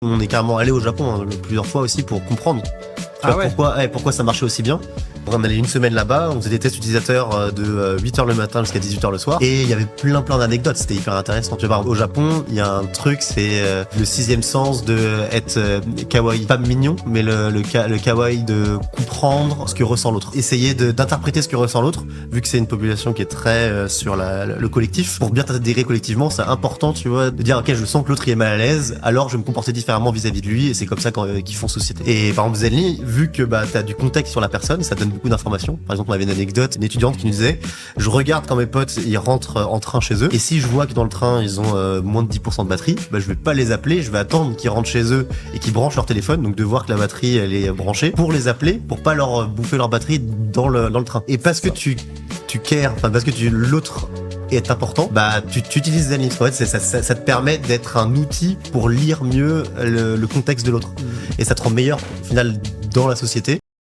On est carrément allé au Japon plusieurs fois aussi pour comprendre pourquoi ça marchait aussi bien. On allait une semaine là-bas, on faisait des tests utilisateurs de 8h le matin jusqu'à 18h le soir. Et il y avait plein d'anecdotes, c'était hyper intéressant. Tu vois, au Japon, il y a un truc, c'est le sixième sens de être kawaii. Pas mignon, mais le kawaii de comprendre ce que ressent l'autre. Essayer d'interpréter ce que ressent l'autre, vu que c'est une population qui est très sur le collectif. Pour bien t'adhérer collectivement, c'est important, tu vois, de dire ok, je sens que l'autre il est mal à l'aise, alors je vais me comporter différemment vis-à-vis de lui, et c'est comme ça qu'ils font société. Et par exemple, Zenly, vu que t'as du contexte sur la personne, ça donne beaucoup d'informations. Par exemple, on avait une anecdote, une étudiante qui nous disait je regarde quand mes potes ils rentrent en train chez eux, et si je vois que dans le train ils ont moins de 10% de batterie, je vais pas les appeler, je vais attendre qu'ils rentrent chez eux et qu'ils branchent leur téléphone, donc de voir que la batterie elle est branchée, pour les appeler, pour pas leur bouffer leur batterie dans le train. Et parce que tu cares, parce que l'autre est important, tu utilises Zenly. En fait, ça te permet d'être un outil pour lire mieux le contexte de l'autre. Et ça te rend meilleur, au final, dans la société.